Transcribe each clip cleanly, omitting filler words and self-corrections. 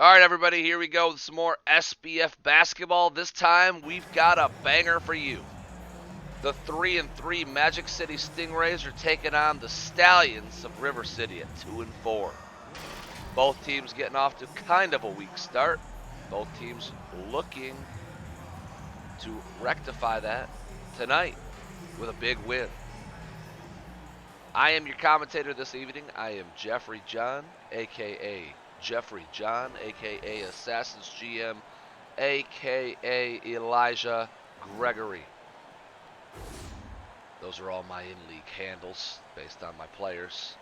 All right, everybody, here we go with some more SBF basketball. This time, we've got a banger for you. The 3-3 Magic City Stingrays are taking on the Stallions of River City at 2-4. Both teams getting off to kind of a weak start. Both teams looking to rectify that tonight with a big win. I am your commentator this evening. I am Jeffrey John, a.k.a. Jeffrey John, a.k.a. Assassin's GM, a.k.a. Elijah Gregory. Those are all my in-league handles based on my players.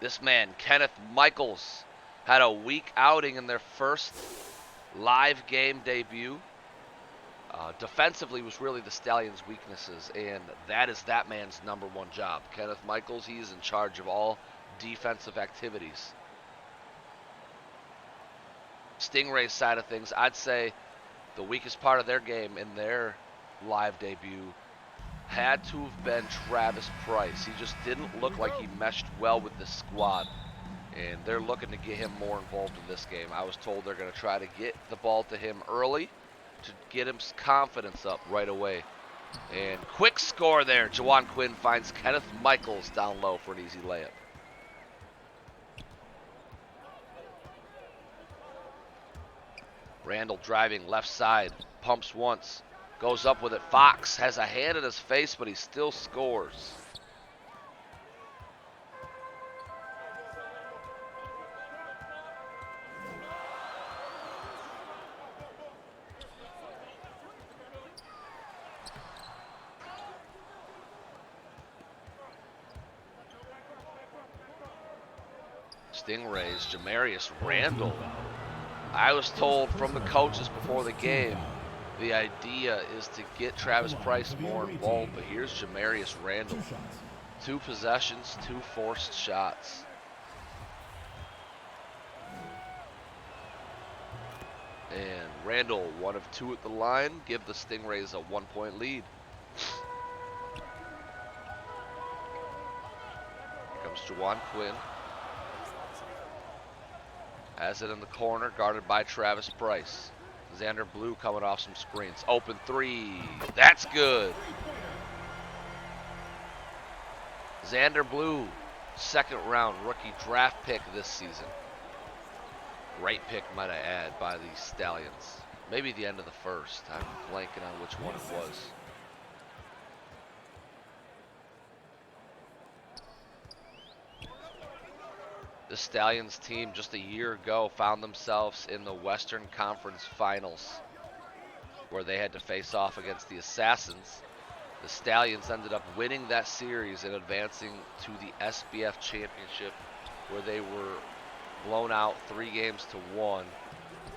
This man, Kenneth Michaels, had a weak outing in their first live game debut. Defensively was really the Stallions' weaknesses, and that is that man's number one job. Kenneth Michaels, he is in charge of all defensive activities. Stingrays side of things, I'd say the weakest part of their game in their live debut had to have been Travis Price. He just didn't look like he meshed well with the squad, and they're looking to get him more involved in this game. I was told they're going to try to get the ball to him early to get him confidence up right away. And quick score there. Jawan Quinn finds Kenneth Michaels down low for an easy layup. Randall driving left side, pumps once, goes up with it. Fox has a hand in his face, but he still scores. Stingrays, Jamarius Randall. I was told from the coaches before the game, the idea is to get Travis Price more involved, but here's Jamarius Randall. 2 possessions, 2 forced shots. And Randall, 1 of 2 at the line, give the Stingrays a 1-point lead. Here comes Jawan Quinn. Has it in the corner, guarded by Travis Price. Xander Blue coming off some screens. Open 3. That's good. Xander Blue, 2nd round rookie draft pick this season. Great pick, might I add, by the Stallions. Maybe the end of the first. I'm blanking on which one it was. The Stallions team just a year ago found themselves in the Western Conference Finals, where they had to face off against the Assassins. The Stallions ended up winning that series and advancing to the SBF Championship, where they were blown out 3-1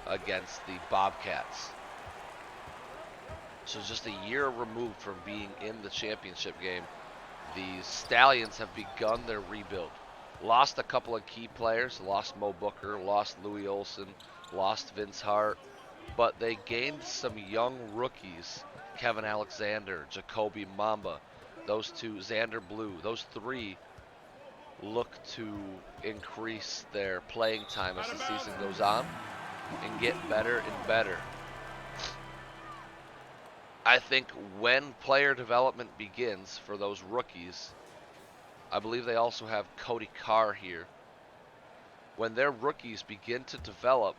against the Bobcats. So just a year removed from being in the championship game, the Stallions have begun their rebuild. Lost a couple of key players, lost Mo Booker, lost Louis Olson, lost Vince Hart, but they gained some young rookies, Kevin Alexander, JAKOBE MAMBA, those 2, Xander Blue, those 3 look to increase their playing time as the season goes on and get better and better. I think when player development begins for those rookies, I believe they also have CODY CARR here. When their rookies begin to develop,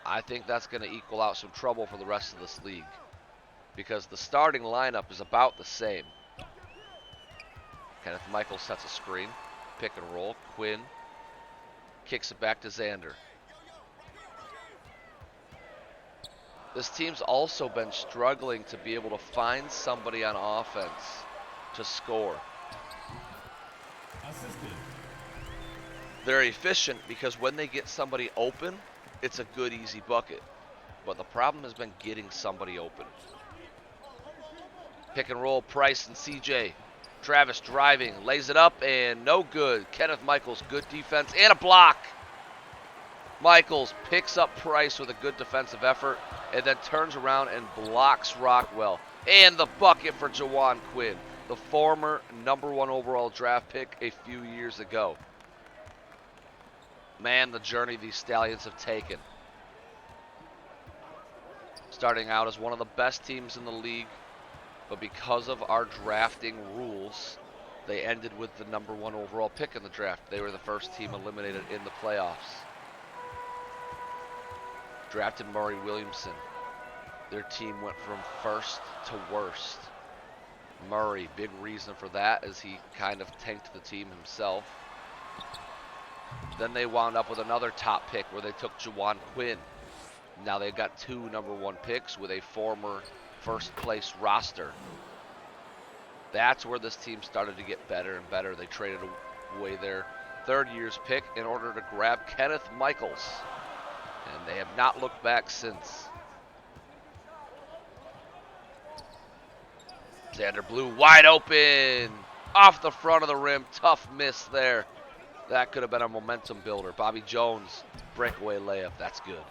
I think that's going to equal out some trouble for the rest of this league, because the starting lineup is about the same. Kenneth Michaels sets a screen, pick and roll. Quinn kicks it back to Xander. This team's also been struggling to be able to find somebody on offense to score. They're efficient because when they get somebody open, it's a good, easy bucket. But the problem has been getting somebody open. Pick and roll, Price and CJ. Travis driving, lays it up, and no good. Kenneth Michaels, good defense, and a block. Michaels picks up Price with a good defensive effort, and then turns around and blocks Rockwell. And the bucket for Jawan Quinn, the former #1 overall draft pick a few years ago. Man, the journey these Stallions have taken. Starting out as one of the best teams in the league, but because of our drafting rules, they ended with the #1 overall pick in the draft. They were the first team eliminated in the playoffs. Drafted Murray Williamson. Their team went from first to worst. Murray, big reason for that is he kind of tanked the team himself. Then they wound up with another top pick where they took Juwan Quinn. Now they've got 2 #1 picks with a former first place roster. That's where this team started to get better and better. They traded away their 3rd year's pick in order to grab Kenneth Michaels. And they have not looked back since. Xander Blue wide open. Off the front of the rim. Tough miss there. That could have been a momentum builder. Bobby Jones, breakaway layup. That's good.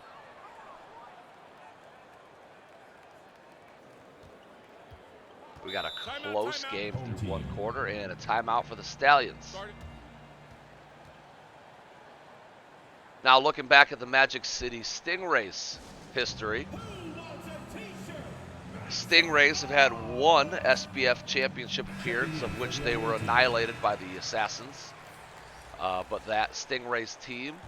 We got a close game through 1 quarter and a timeout for the Stallions. Now looking back at the Magic City Stingrays history, Stingrays have had 1 SBF championship appearance, of which they were annihilated by the Assassins. But that Stingrays team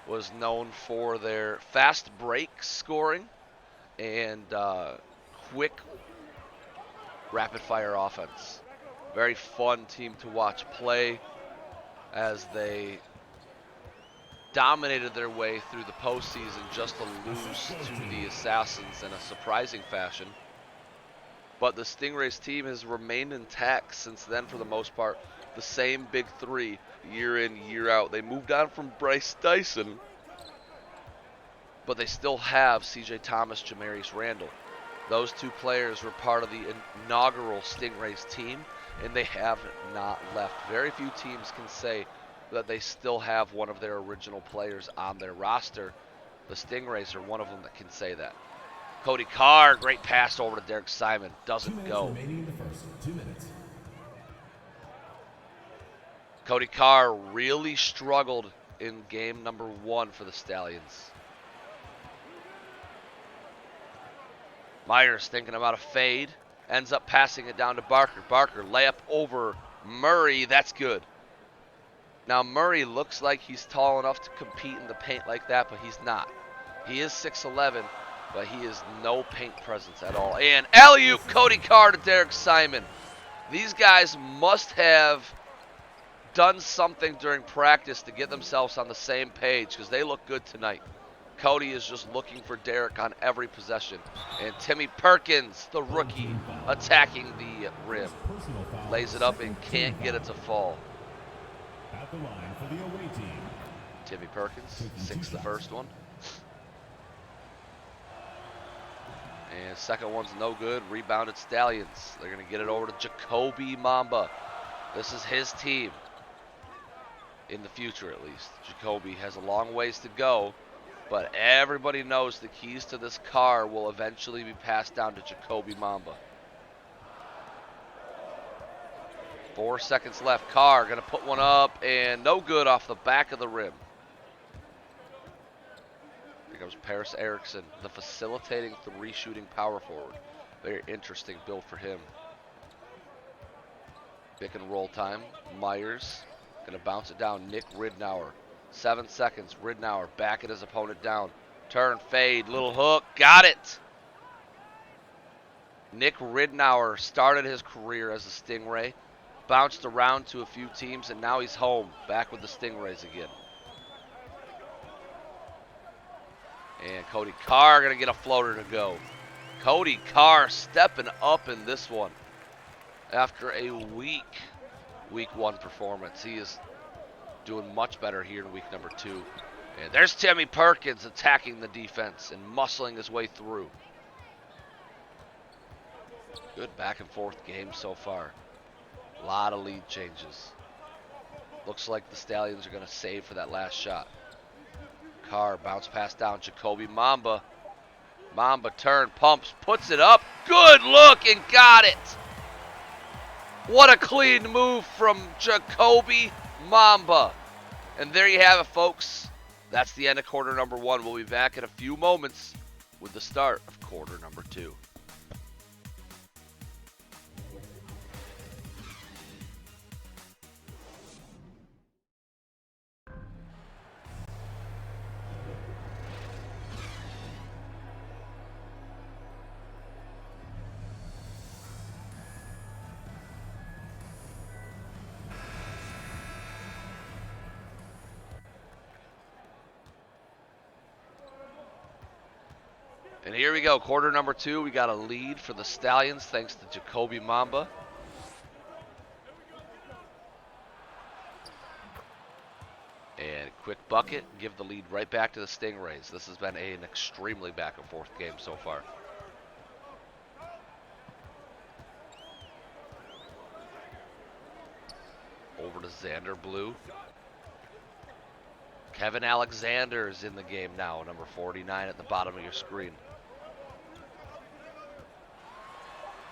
was known for their fast break scoring and quick rapid-fire offense. Very fun team to watch play as they dominated their way through the postseason just to lose to the Assassins in a surprising fashion. But the Stingrays team has remained intact since then for the most part. The same big 3 year in, year out. They moved on from Bryce Dyson, but they still have C.J. Thomas, Jamarius Randall. Those 2 players were part of the inaugural Stingrays team, and they have not left. Very few teams can say that they still have one of their original players on their roster. The Stingrays are one of them that can say that. CODY CARR, great pass over to Derek Simon. Doesn't go. CODY CARR really struggled in game #1 for the Stallions. Myers thinking about a fade. Ends up passing it down to Barker. Barker, layup over Murray. That's good. Now, Murray looks like he's tall enough to compete in the paint like that, but he's not. He is 6'11", but he is no paint presence at all. And alley-oop, CODY CARR to Derek Simon. These guys must have done something during practice to get themselves on the same page because they look good tonight. CODY is just looking for Derek on every possession. And Timmy Perkins, the rookie, attacking the rim. Lays it up and can't get it to fall. At the line for the away team. Timmy Perkins sinks the first one. And second one's no good. Rebounded Stallions. They're going to get it over to JAKOBE MAMBA. This is his team. In the future, at least. JAKOBE has a long ways to go. But everybody knows the keys to this car will eventually be passed down to JAKOBE MAMBA. 4 seconds left. CARR going to put one up and no good off the back of the rim. Here comes Paris Erickson, the facilitating 3-shooting power forward. Very interesting build for him. Pick and roll time. Myers going to bounce it down. Nick Ridnour. 7 seconds. Ridnour back at his opponent down. Turn, fade, little hook. Got it. Nick Ridnour started his career as a Stingray. Bounced around to a few teams, and now he's home. Back with the Stingrays again. And CODY CARR going to get a floater to go. CODY CARR stepping up in this one. After a week 1 performance. He is doing much better here in week #2. And there's Timmy Perkins attacking the defense and muscling his way through. Good back and forth game so far. A lot of lead changes. Looks like the Stallions are going to save for that last shot. CARR bounce pass down. JAKOBE MAMBA. MAMBA turn, pumps, puts it up. Good look and got it. What a clean move from JAKOBE MAMBA. And there you have it, folks. That's the end of quarter number 1. We'll be back in a few moments with the start of quarter number 2. And here we go, quarter number 2. We got a lead for the Stallions thanks to JAKOBE MAMBA. And quick bucket, give the lead right back to the Stingrays. This has been an extremely back and forth game so far. Over to Xander Blue. Kevin Alexander is in the game now, number 49 at the bottom of your screen.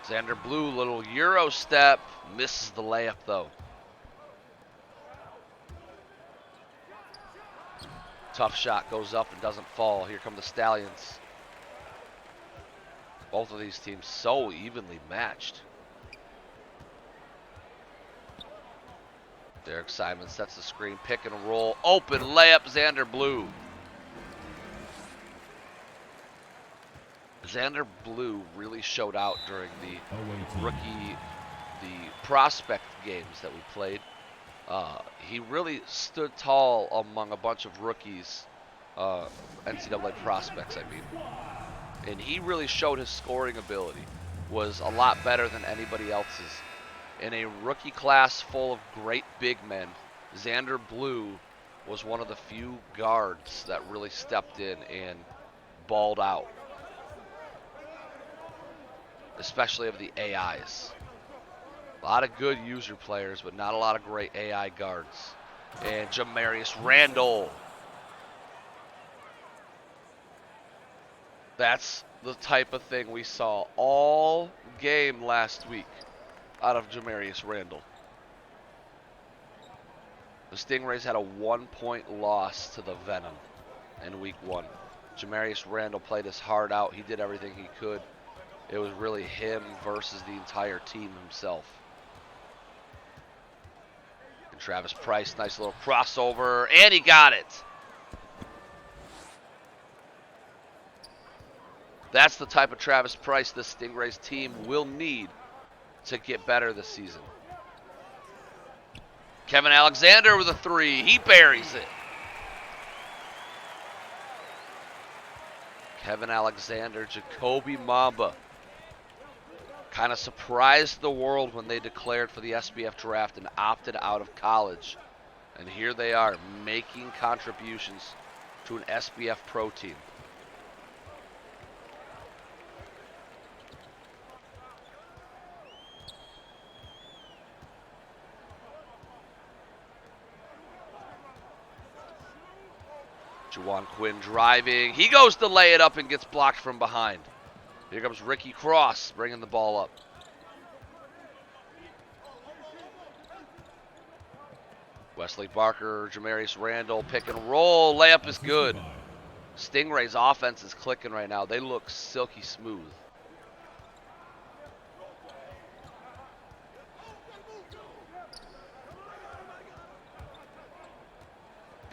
Xander Blue, little Euro step, misses the layup though. Tough shot goes up and doesn't fall. Here come the Stallions. Both of these teams so evenly matched. Derek Simon sets the screen, pick and roll, open layup, Xander Blue. Xander Blue really showed out during the prospect games that we played. He really stood tall among a bunch of rookies, NCAA prospects, I mean. And he really showed his scoring ability, was a lot better than anybody else's. In a rookie class full of great big men, Xander Blue was one of the few guards that really stepped in and balled out. Especially of the AIs. A lot of good user players, but not a lot of great AI guards. And Jamarius Randall. That's the type of thing we saw all game last week out of Jamarius Randall. The Stingrays had a 1-point loss to the Venom in week 1. Jamarius Randall played his heart out. He did everything he could. It was really him versus the entire team himself. And Travis Price, nice little crossover, and he got it. That's the type of Travis Price this Stingrays team will need to get better this season. Kevin Alexander with a 3. He buries it. Kevin Alexander, JAKOBE MAMBA. Kind of surprised the world when they declared for the SBF draft and opted out of college. And here they are making contributions to an SBF pro team. Juwan Quinn driving. He goes to lay it up and gets blocked from behind. Here comes Ricky Cross bringing the ball up. Wesley Barker, Jamarius Randall, pick and roll. Layup is good. Stingrays offense is clicking right now. They look silky smooth.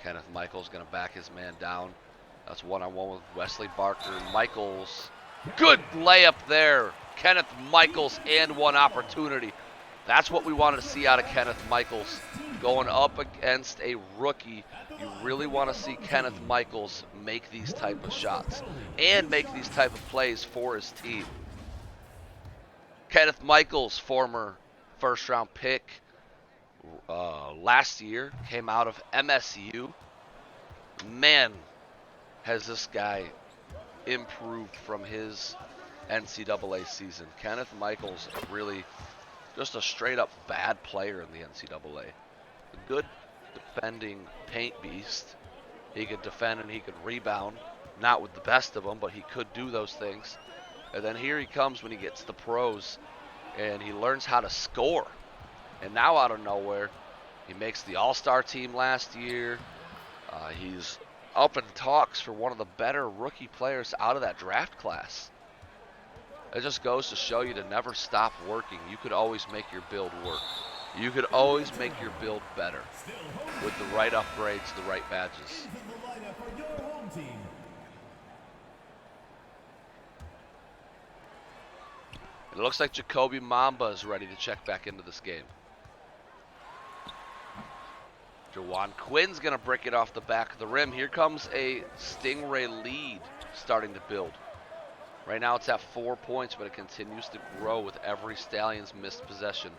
Kenneth Michaels going to back his man down. That's one-on-one with Wesley Barker. Michaels, good layup there. Kenneth Michaels and one opportunity. That's what we wanted to see out of Kenneth Michaels. Going up against a rookie, you really want to see Kenneth Michaels make these type of shots and make these type of plays for his team. Kenneth Michaels, former first-round pick last year, came out of MSU. Man, has this guy improved from his NCAA season. Kenneth Michaels, really just a straight-up bad player in the NCAA. A good defending paint beast. He could defend and he could rebound. Not with the best of them, but he could do those things. And then here he comes when he gets to the pros, and he learns how to score. And now out of nowhere, he makes the All-Star team last year. He's up in talks for one of the better rookie players out of that draft class. It just goes to show you to never stop working. You could always make your build work. You could always make your build better with the right upgrades, the right badges. And it looks like JAKOBE MAMBA is ready to check back into this game. Juwan Quinn's going to brick it off the back of the rim. Here comes a Stingray lead starting to build. Right now it's at 4 points, but it continues to grow with every Stallions missed possession.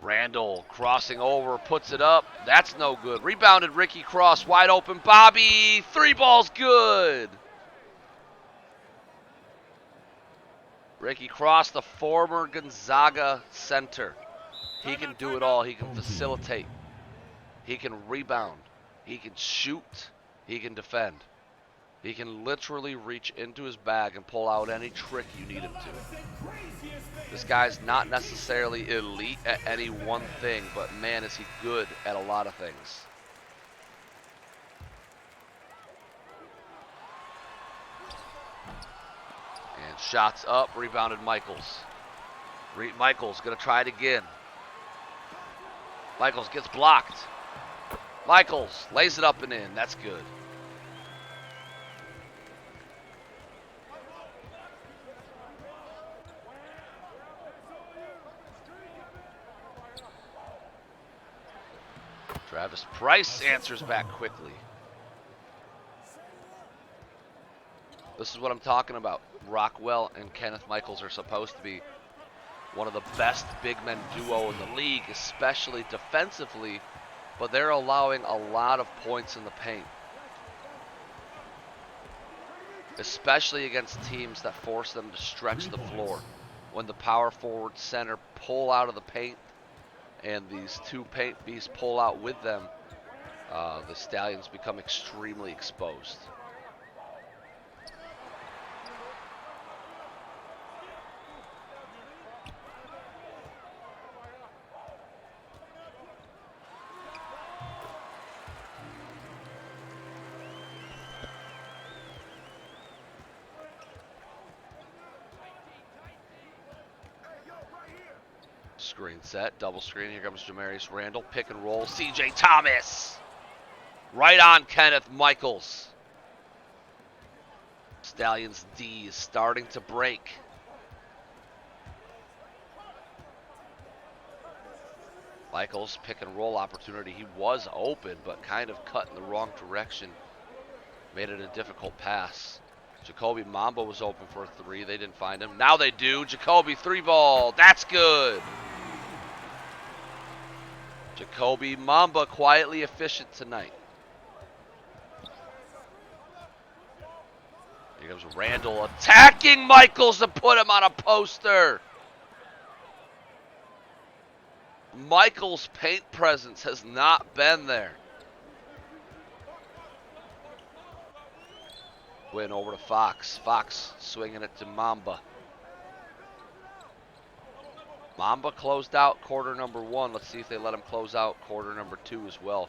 Randall crossing over, puts it up. That's no good. Rebounded Ricky Cross, wide open. Bobby, 3 balls good. Ricky Cross, the former Gonzaga center. He can do it all. He can facilitate. He can rebound. He can shoot. He can defend. He can literally reach into his bag and pull out any trick you need him to. This guy's not necessarily elite at any one thing, but man, is he good at a lot of things. And shots up, rebounded Michaels. Michaels gonna try it again. Michaels gets blocked. Michaels lays it up and in. That's good. Travis Price answers back quickly. This is what I'm talking about. Rockwell and Kenneth Michaels are supposed to be one of the best big men duo in the league, especially defensively, but they're allowing a lot of points in the paint, especially against teams that force them to stretch the floor. When the power forward center pull out of the paint and these 2 paint beasts pull out with them, the Stallions become extremely exposed. Screen set, double screen. Here comes Jamarius Randall. Pick and roll. CJ Thomas. Right on Kenneth Michaels. Stallions D is starting to break. Michaels pick and roll opportunity. He was open, but kind of cut in the wrong direction. Made it a difficult pass. JAKOBE MAMBA was open for a 3. They didn't find him. Now they do. JAKOBE 3-ball. That's good. JAKOBE MAMBA quietly efficient tonight. Here comes Randall attacking Michaels to put him on a poster. Michaels' paint presence has not been there. Win over to Fox. Fox swinging it to MAMBA. MAMBA closed out quarter number 1. Let's see if they let him close out quarter number 2 as well.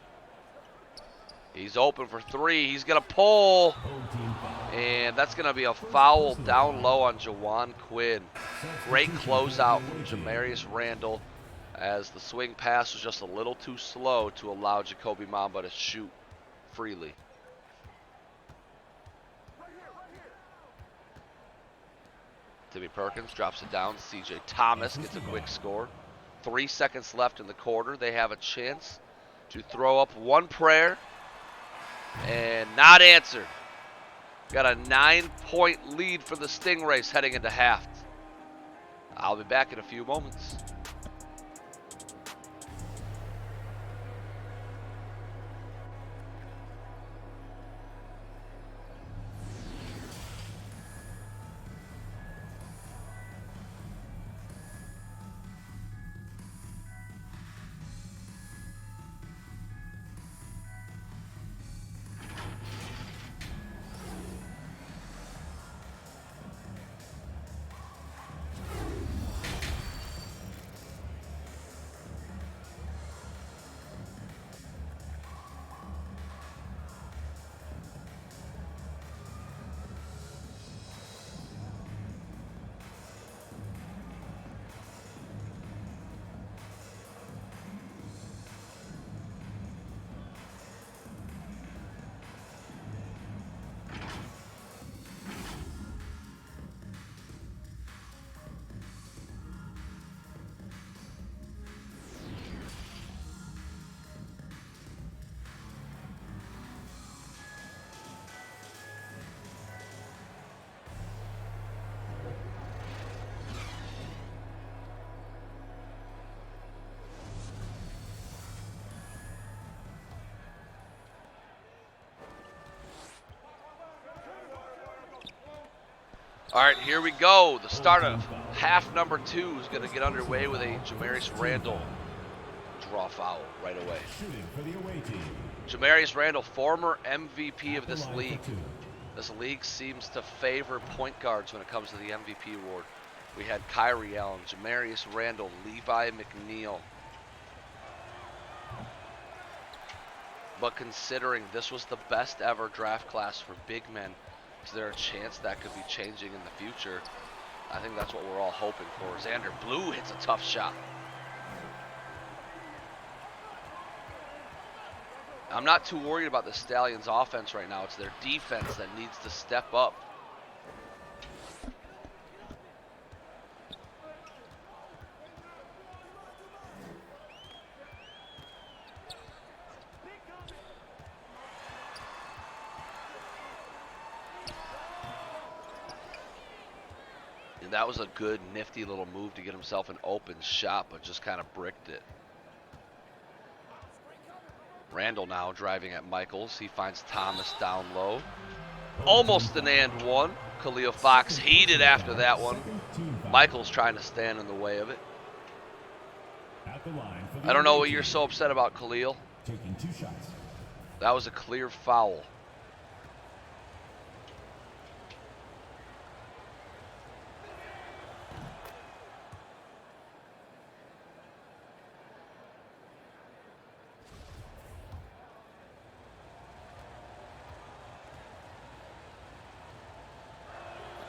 He's open for 3. He's going to pull. And that's going to be a foul down low on Juwan Quinn. Great closeout from Jamarius Randall, as the swing pass was just a little too slow to allow JAKOBE MAMBA to shoot freely. Timmy Perkins drops it down. CJ Thomas gets a quick score. 3 seconds left in the quarter. They have a chance to throw up one prayer and not answered. Got a 9-point lead for the Stingrays heading into half. I'll be back in a few moments. All right, here we go. The start of half number 2 is going to get underway with a Jamarius Randall draw foul right away. Shooting for the away team. Jamarius Randall, former MVP of At the this line for league. 2. This league seems to favor point guards when it comes to the MVP award. We had Kyrie Allen, Jamarius Randall, Levi McNeil. But considering this was the best ever draft class for big men, is there a chance that could be changing in the future? I think that's what we're all hoping for. Xander Blue hits a tough shot. I'm not too worried about the Stallions offense right now. It's their defense that needs to step up. And that was a good, nifty little move to get himself an open shot, but just kind of bricked it. Randall now driving at Michaels. He finds Thomas down low. Almost an and one. Khalil Fox heated after that one. Michaels trying to stand in the way of it. At the line for the I don't know away what you're team. so upset about, Khalil. Taking 2 shots. That was a clear foul.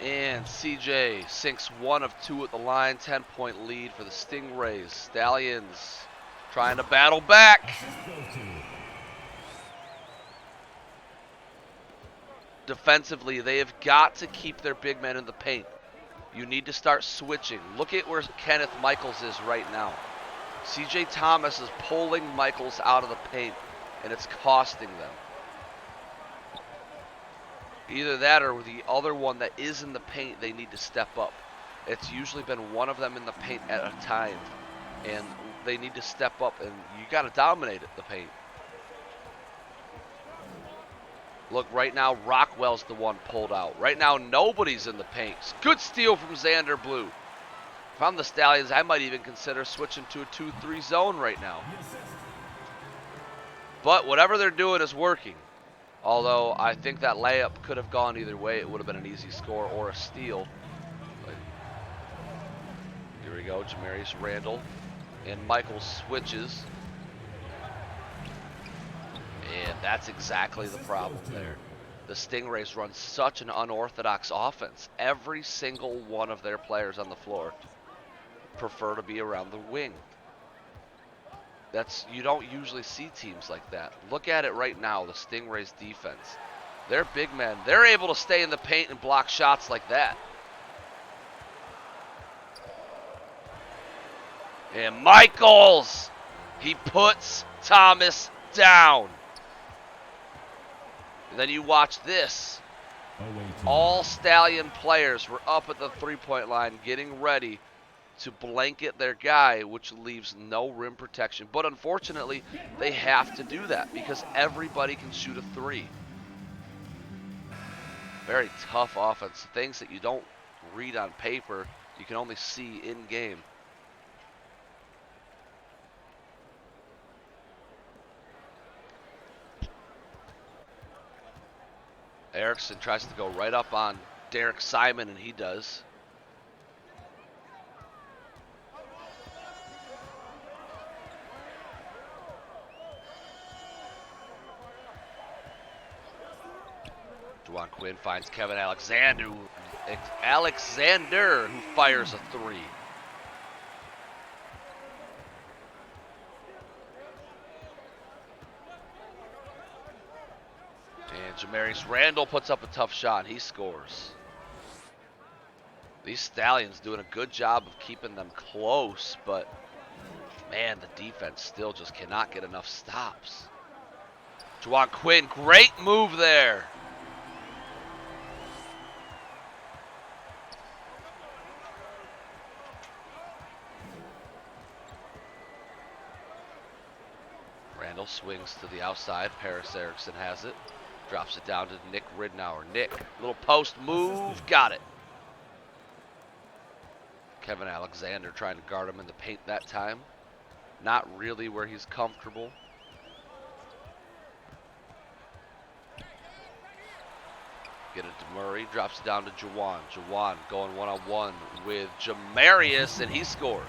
And CJ sinks 1 of 2 at the line. 10-point lead for the Stingrays. Stallions trying to battle back. Assist goes to. Defensively, they have got to keep their big men in the paint. You need to start switching. Look at where Kenneth Michaels is right now. CJ Thomas is pulling Michaels out of the paint, and it's costing them. Either that or the other one that is in the paint, they need to step up. It's usually been one of them in the paint at a time, and they need to step up, and you got to dominate the paint. Look, right now, Rockwell's the one pulled out. Right now, nobody's in the paint. Good steal from Xander Blue. If I'm the Stallions, I might even consider switching to a 2-3 zone right now. But whatever they're doing is working. Although, I think that layup could have gone either way. It would have been an easy score or a steal. But here we go, Jamarius Randall. And Michael switches. And that's exactly the problem there. The Stingrays run such an unorthodox offense. Every single one of their players on the floor prefer to be around the wing. You don't usually see teams like that. Look at it right now, the Stingrays defense. They're big men. They're able to stay in the paint and block shots like that. And Michaels, he puts Thomas down. And then you watch this. All Stallion players were up at the three-point line getting ready to blanket their guy, which leaves no rim protection. But unfortunately, they have to do that because everybody can shoot a 3. Very tough offense. Things that you don't read on paper, you can only see in game. Erickson tries to go right up on Derek Simon, and he does. Juwan Quinn finds Kevin Alexander, who fires a 3. And Jamarius Randall puts up a tough shot. He scores. These Stallions doing a good job of keeping them close, but man, the defense still just cannot get enough stops. Juwan Quinn, great move there. Randall swings to the outside. Paris Erickson has it. Drops it down to Nick Ridnour. Nick, little post move, got it. Kevin Alexander trying to guard him in the paint that time. Not really where he's comfortable. Get it to Murray, drops it down to Jawan. Jawan going one-on-one with Jamarius, and he scores.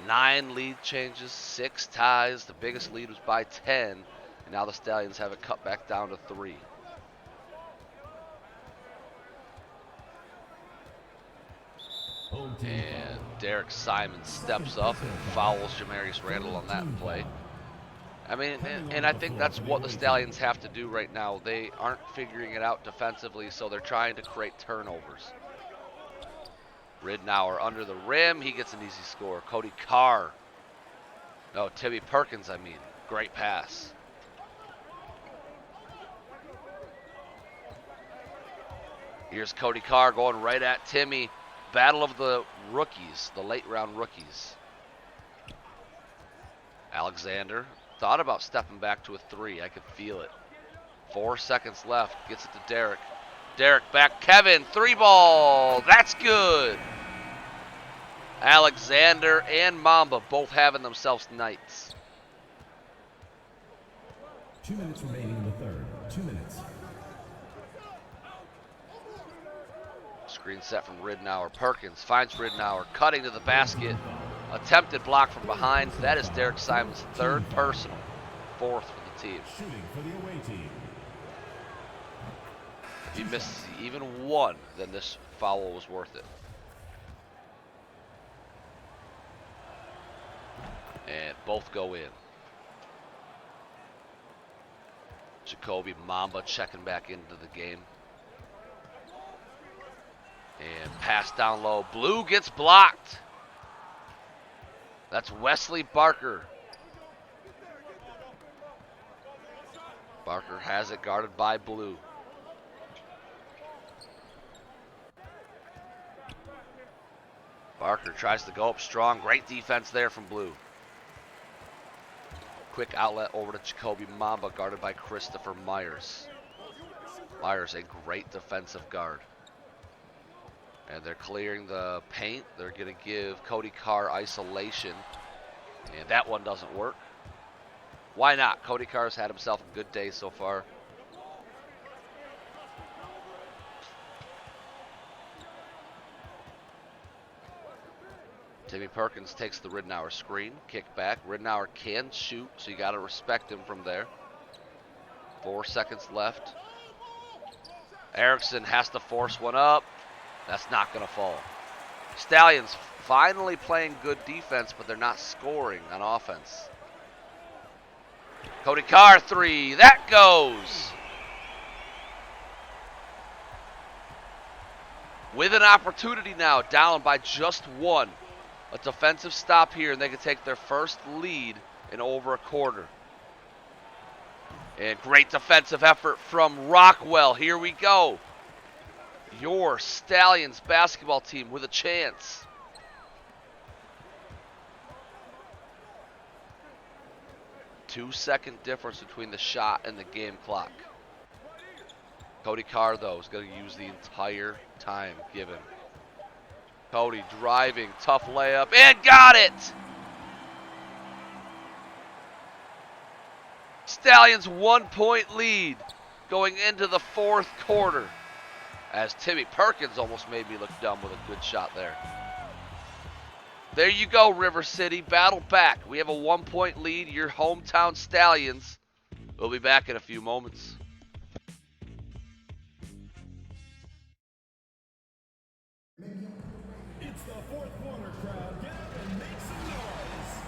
9 lead changes, 6 ties. The biggest lead was by 10. And now the Stallions have it cut back down to 3. And Derek Simon steps up and fouls Jamarius Randall on that play. I mean, and I think that's what the Stallions have to do right now. They aren't figuring it out defensively, so they're trying to create turnovers. Ridnour under the rim. He gets an easy score. Cody CARR. No, Timmy Perkins, I mean. Great pass. Here's Cody CARR going right at Timmy. Battle of the rookies, the late round rookies. Alexander thought about stepping back to a 3. I could feel it. 4 seconds left. Gets it to Derek. Derek back. Kevin, 3 ball. That's good. Alexander and Mamba both having themselves nights. 2 minutes remaining in the third. 2 minutes. Screen set from Ridnour. Perkins finds Ridnour, cutting to the basket. Attempted block from behind. That is Derek Simon's 3rd personal, 4th for the team. Shooting for the away team. If he misses even 1, then this foul was worth it. And both go in. JAKOBE Mamba checking back into the game. And pass down low. Blue gets blocked. That's Wesley Barker. Barker has it guarded by Blue. Barker tries to go up strong. Great defense there from Blue. Quick outlet over to JAKOBE Mamba, guarded by Christopher Myers. Myers, a great defensive guard. And they're clearing the paint. They're going to give Cody CARR isolation. And that one doesn't work. Why not? Cody CARR's had himself a good day so far. Timmy Perkins takes the Ridnour screen. Kick back. Ridnour can shoot, so you got to respect him from there. 4 seconds left. Erickson has to force one up. That's not going to fall. Stallions finally playing good defense, but they're not scoring on offense. Cody CARR 3. That goes. With an opportunity now, down by just 1. A defensive stop here, and they can take their first lead in over a quarter. And great defensive effort from Rockwell. Here we go. Your Stallions basketball team with a chance. Two-second difference between the shot and the game clock. Cody CARR, though, is going to use the entire time given. Cody driving, tough layup, and got it! Stallions 1-point lead going into the 4th quarter. As Timmy Perkins almost made me look dumb with a good shot there. There you go, River City. Battle back. We have a 1-point lead. Your hometown Stallions. We'll be back in a few moments. It's the fourth quarter, crowd. Get up and make some noise.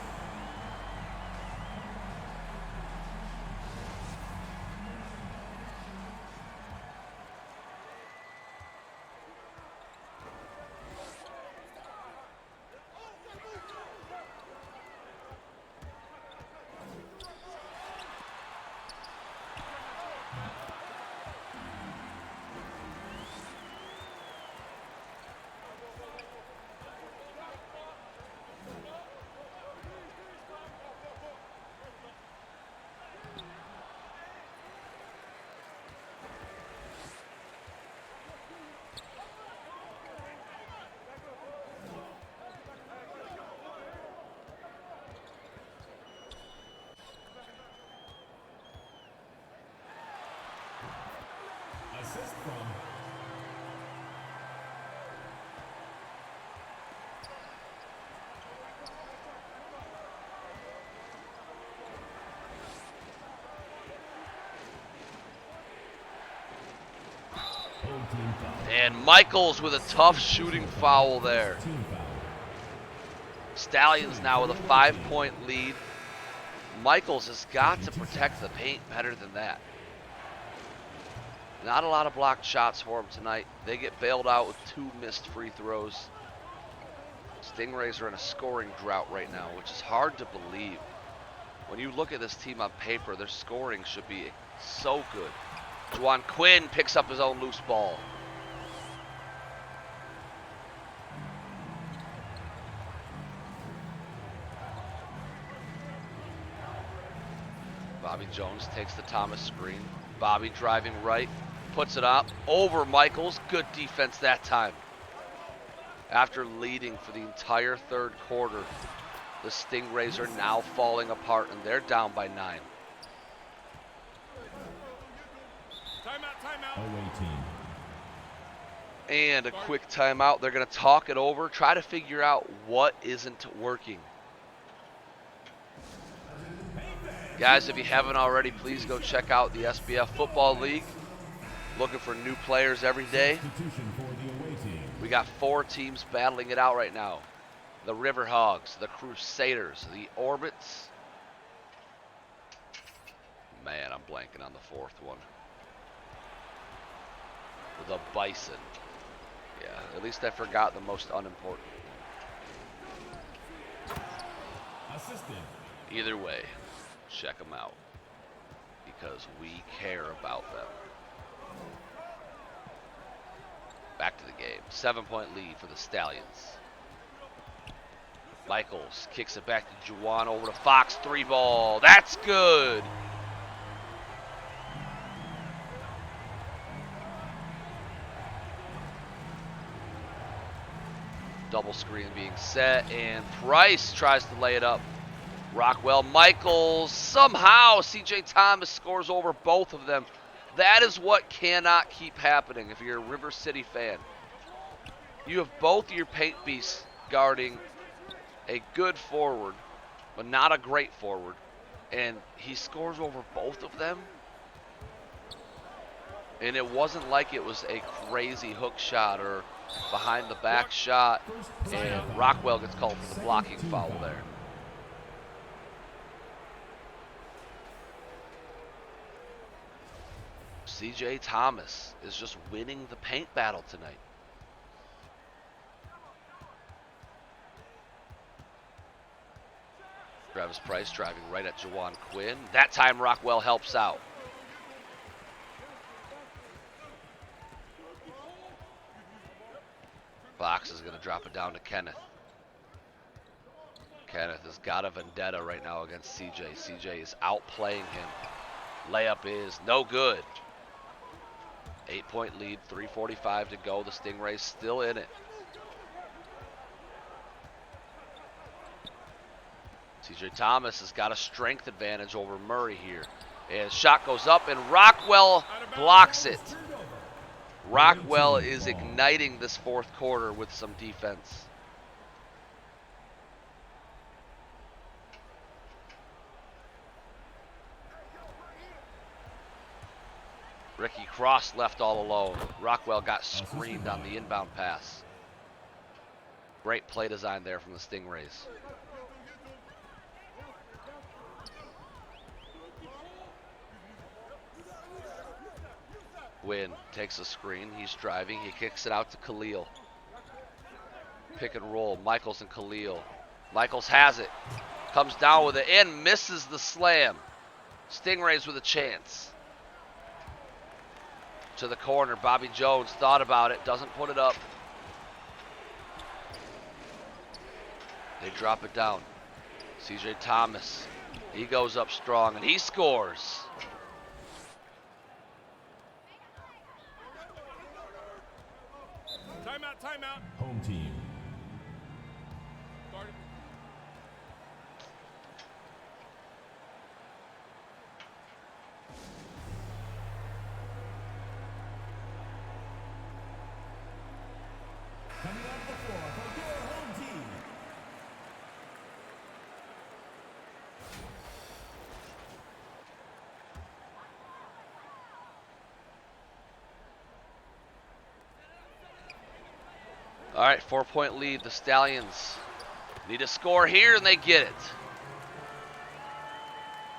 Home team foul. And Michaels with a tough shooting foul there. Team foul. Stallions now with a 5-point lead. Michaels has got to protect the paint better than that. Not a lot of blocked shots for him tonight. They get bailed out with 2 missed free throws. Stingrays are in a scoring drought right now, which is hard to believe. When you look at this team on paper, their scoring should be so good. Juwan Quinn picks up his own loose ball. Bobby Jones takes the Thomas screen. Bobby driving right, puts it up over Michaels. Good defense that time. After leading for the entire third quarter, the Stingrays are now falling apart, and they're down by 9. Timeout. Away team. And a quick timeout. They're going to talk it over, try to figure out what isn't working. Guys, if you haven't already, please go check out the SBF Football League. Looking for new players every day. Substitution for the away team. We got 4 teams battling it out right now. The Riverhogs, the Crusaders, the Orbits. Man, I'm blanking on the 4th one. The Bison. Yeah, at least I forgot the most unimportant. Assistant. Either way, check them out because we care about them. Back to the game. 7-point lead for the Stallions. Michaels kicks it back to Juwan over to Fox. 3 ball. That's good. Double screen being set, and Price tries to lay it up. Rockwell, Michaels, somehow CJ Thomas scores over both of them. That is what cannot keep happening if you're a River City fan. You have both your paint beasts guarding a good forward, but not a great forward, and he scores over both of them. And it wasn't like it was a crazy hook shot or behind the back shot, and Rockwell gets called for the blocking foul there. CJ Thomas is just winning the paint battle tonight. Travis Price driving right at Juwan Quinn. That time Rockwell helps out. Fox is going to drop it down to Kenneth. Kenneth has got a vendetta right now against CJ. CJ is outplaying him. Layup is no good. 8-point lead, 3:45 to go. The Stingrays still in it. CJ Thomas has got a strength advantage over Murray here. And shot goes up, and Rockwell blocks it. Rockwell is igniting this 4th quarter with some defense. Ricky Cross left all alone. Rockwell got screened on the inbound pass. Great play design there from the Stingrays. Wynn takes a screen. He's driving. He kicks it out to Khalil. Pick and roll. Michaels and Khalil. Michaels has it. Comes down with it and misses the slam. Stingrays with a chance. To the corner. Bobby Jones thought about it. Doesn't put it up. They drop it down. CJ Thomas. He goes up strong and he scores. Timeout. Home team. Coming off the floor for your home team. All right, 4-point lead. The Stallions need a score here, and they get it.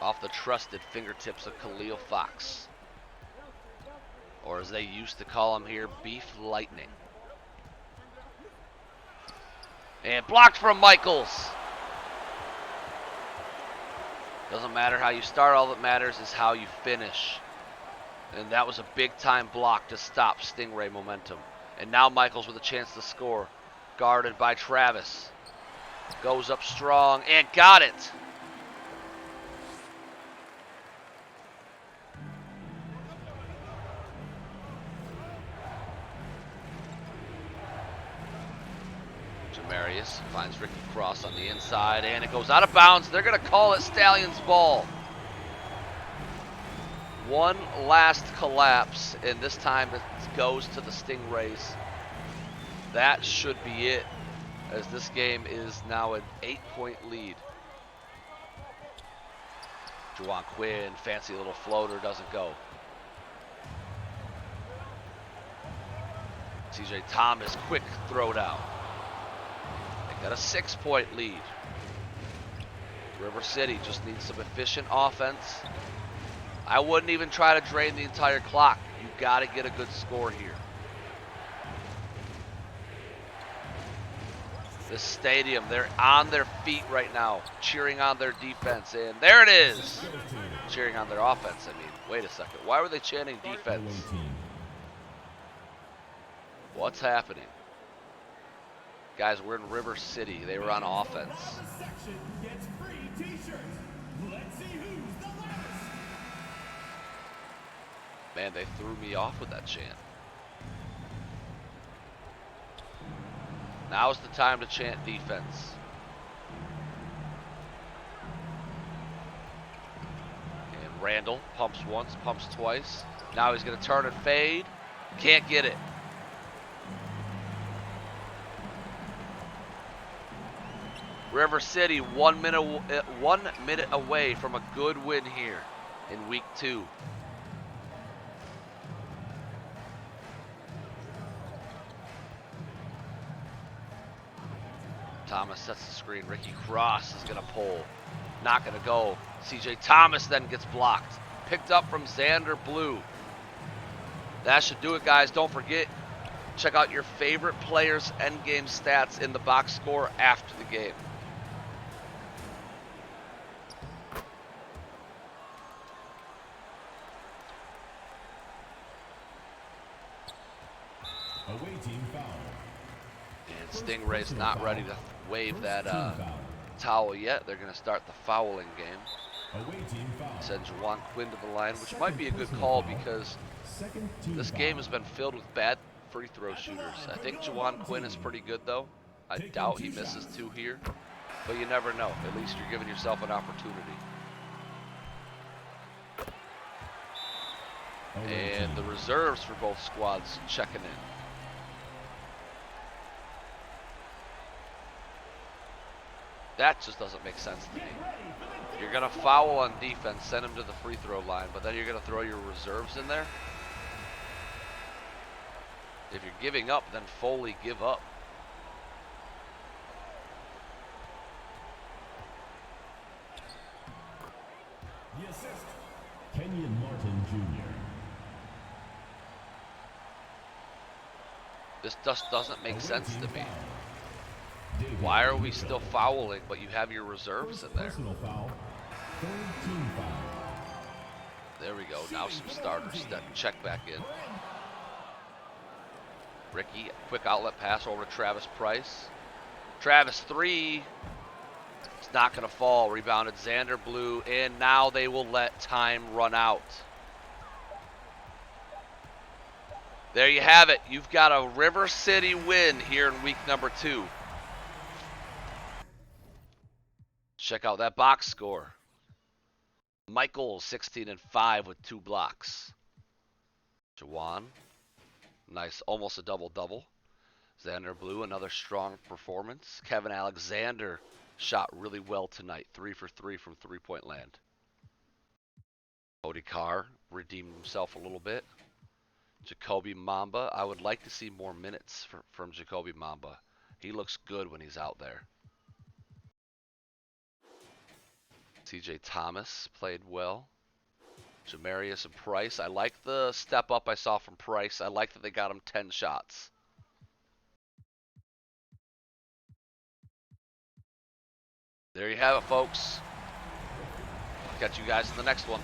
Off the trusted fingertips of Khalil Fox. Or as they used to call him here, Beef Lightning. And blocked from Michaels. Doesn't matter how you start, all that matters is how you finish. And that was a big time block to stop Stingray momentum. And now Michaels with a chance to score. Guarded by Travis. Goes up strong and got it. Marius finds Ricky Cross on the inside, and it goes out of bounds. They're going to call it Stallions ball. One last collapse, and this time it goes to the Stingrays. That should be it, as this game is now an 8-point lead. Juwan Quinn, fancy little floater, doesn't go. CJ Thomas, quick throw down. Got a 6-point lead. River City just needs some efficient offense. I wouldn't even try to drain the entire clock. You got to get a good score here. This stadium, they're on their feet right now, cheering on their defense. And there it is. Cheering on their offense, I mean. Wait a second. Why were they chanting defense? What's happening? Guys, we're in River City. They were on offense. Man, they threw me off with that chant. Now's the time to chant defense. And Randall pumps once, pumps twice. Now he's going to turn and fade. Can't get it. River City 1 minute away from a good win here in week 2. Thomas sets the screen. Ricky Cross is going to pull. Not going to go. CJ Thomas then gets blocked. Picked up from Xander Blue. That should do it, guys. Don't forget, check out your favorite players' endgame stats in the box score after the game. Away team foul. And Stingray's not ready to wave that towel yet. They're going to start the fouling game. Away team foul. Send Juwan Quinn to the line, which might be a good call because this game has been filled with bad free throw shooters. I think Juwan Quinn is pretty good, though. I doubt he misses 2 here, but you never know. At least you're giving yourself an opportunity. And the reserves for both squads checking in. That just doesn't make sense to me. You're going to foul on defense, send him to the free throw line, but then you're going to throw your reserves in there? If you're giving up, then fully give up. The assist, Kenyon Martin Jr. This just doesn't make sense to me. Why are we still fouling, but you have your reserves in there? Personal foul. Third team foul. There we go. Now some starters. Check back in. Ricky, quick outlet pass over to Travis Price. Travis 3. It's not going to fall. Rebounded Xander Blue, and now they will let time run out. There you have it. You've got a River City win here in week number 2. Check out that box score. Michael, 16 and 5 with 2 blocks. Juwan, nice, almost a double-double. Xander Blue, another strong performance. Kevin Alexander shot really well tonight, 3 for 3 from three-point land. CODY CARR redeemed himself a little bit. JAKOBE MAMBA. I would like to see more minutes from JAKOBE MAMBA. He looks good when he's out there. TJ Thomas played well. Jamarius and Price. I like the step up I saw from Price. I like that they got him 10 shots. There you have it, folks. Catch you guys in the next one.